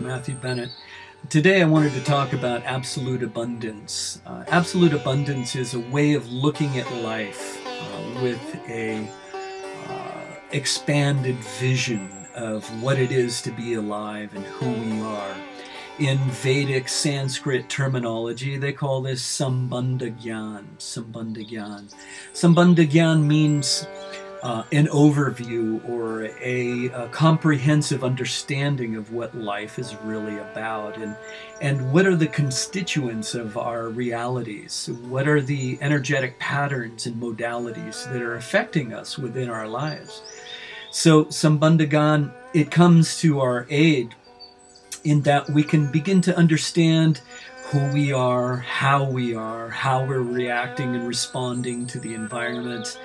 Matthew Bennett. Today I wanted to talk about absolute abundance. Absolute abundance is a way of looking at life with a expanded vision of what it is to be alive and who we are. In Vedic Sanskrit terminology, they call this Sambandha Gyan. Sambandha Gyan. Sambandha Gyan means an overview or a comprehensive understanding of what life is really about and what are the constituents of our realities, what are the energetic patterns and modalities that are affecting us within our lives. So Sambandha Gyan, it comes to our aid in that we can begin to understand who we are, how we're reacting and responding to the environment,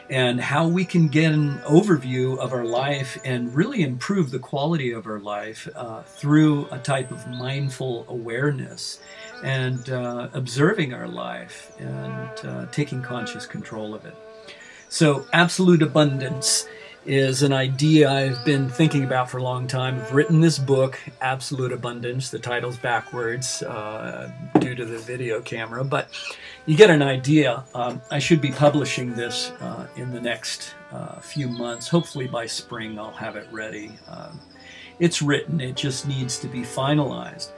and how we can get an overview of our life and really improve the quality of our life through a type of mindful awareness and observing our life and taking conscious control of it. So absolute abundance is an idea I've been thinking about for a long time. I've written this book, Absolute Abundance. The title's backwards due to the video camera, but you get an idea. I should be publishing this in the next few months. Hopefully by spring I'll have it ready. It's written, it just needs to be finalized.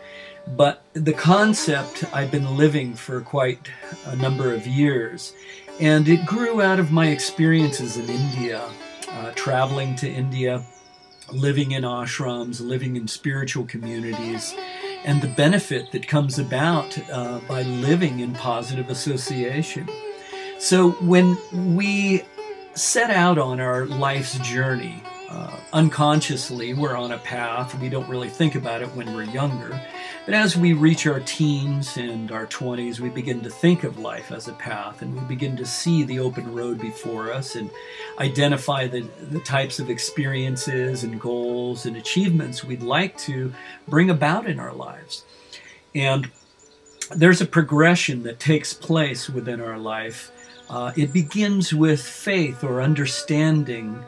But the concept I've been living for quite a number of years, and it grew out of my experiences in India. Traveling to India, living in ashrams, living in spiritual communities, and the benefit that comes about by living in positive association. So when we set out on our life's journey, unconsciously we're on a path. We don't really think about it when we're younger. But as we reach our teens and our 20s, we begin to think of life as a path, and we begin to see the open road before us and identify the types of experiences and goals and achievements we'd like to bring about in our lives. And there's a progression that takes place within our life. It begins with faith or understanding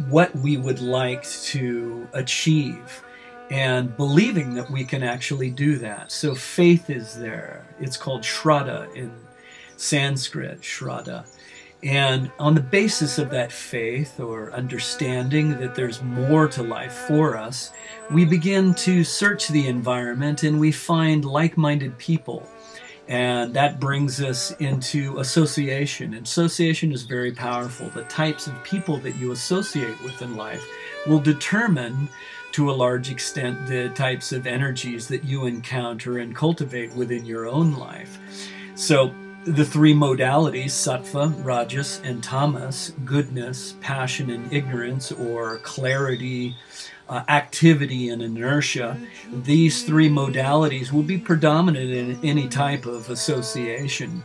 what we would like to achieve, and believing that we can actually do that. So faith is there. It's called Shraddha in Sanskrit, Shraddha. And on the basis of that faith or understanding that there's more to life for us, we begin to search the environment and we find like-minded people. And that brings us into association. Association is very powerful. The types of people that you associate with in life will determine to a large extent the types of energies that you encounter and cultivate within your own life. So the three modalities, sattva, rajas, and tamas, goodness, passion, and ignorance, or clarity, activity, and inertia, these three modalities will be predominant in any type of association.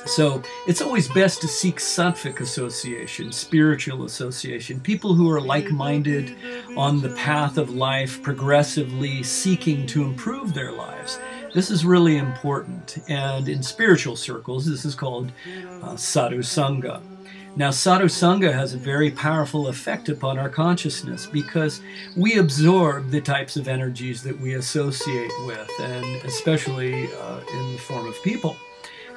So it's always best to seek sattvic association, spiritual association, people who are like-minded on the path of life, progressively seeking to improve their lives. This is really important, and in spiritual circles, this is called sadhu sangha. Now, sadhu sangha has a very powerful effect upon our consciousness because we absorb the types of energies that we associate with, and especially in the form of people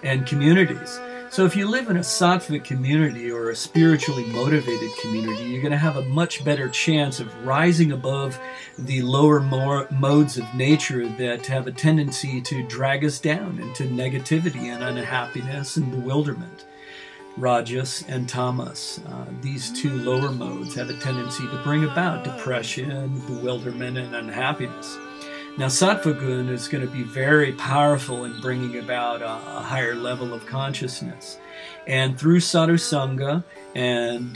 and communities. So if you live in a sattvic community or a spiritually motivated community, you're going to have a much better chance of rising above the lower modes of nature that have a tendency to drag us down into negativity and unhappiness and bewilderment. Rajas and tamas, these two lower modes have a tendency to bring about depression, bewilderment, and unhappiness. Now, sattva guna is going to be very powerful in bringing about a higher level of consciousness. And through sadhu sangha and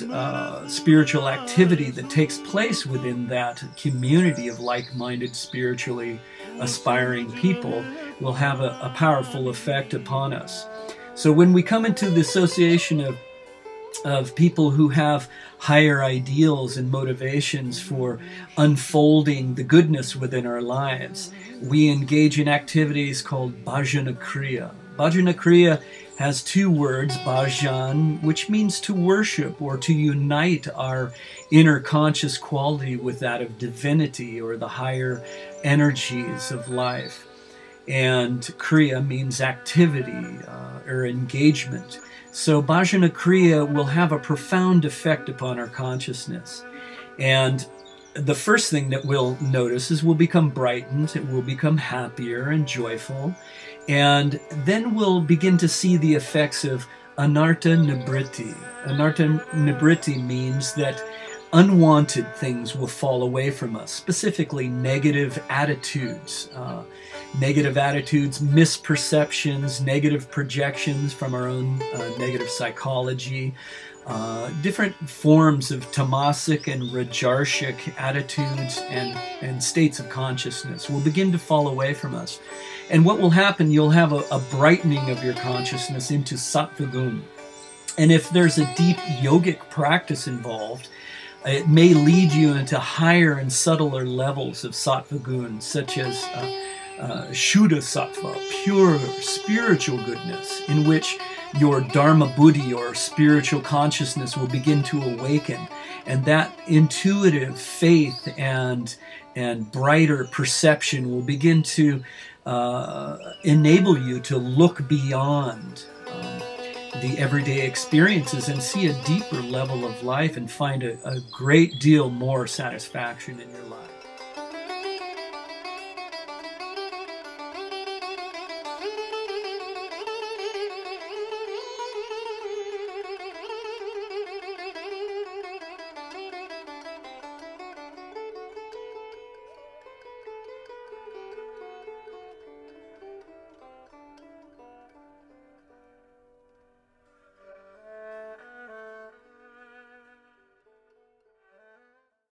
spiritual activity that takes place within that community of like-minded, spiritually aspiring people will have a powerful effect upon us. So when we come into the association of people who have higher ideals and motivations for unfolding the goodness within our lives, we engage in activities called bhajana kriya. Bhajana Kriya has two words, bhajan, which means to worship or to unite our inner conscious quality with that of divinity or the higher energies of life. And Kriya means activity or engagement. So Bhajana Kriya will have a profound effect upon our consciousness. And the first thing that we'll notice is we'll become brightened, it will become happier and joyful, and then we'll begin to see the effects of anartha nibriti. Anartha nibriti means that unwanted things will fall away from us, specifically negative attitudes. Negative attitudes, misperceptions, negative projections from our own negative psychology, different forms of tamasic and rajarsic attitudes and states of consciousness will begin to fall away from us. And what will happen, you'll have a brightening of your consciousness into sattva gun. And if there's a deep yogic practice involved, it may lead you into higher and subtler levels of sattva gun, such as Shuddha Sattva, pure spiritual goodness, in which your Dharma Buddhi or spiritual consciousness will begin to awaken. And that intuitive faith and brighter perception will begin to enable you to look beyond the everyday experiences and see a deeper level of life and find a great deal more satisfaction in your life.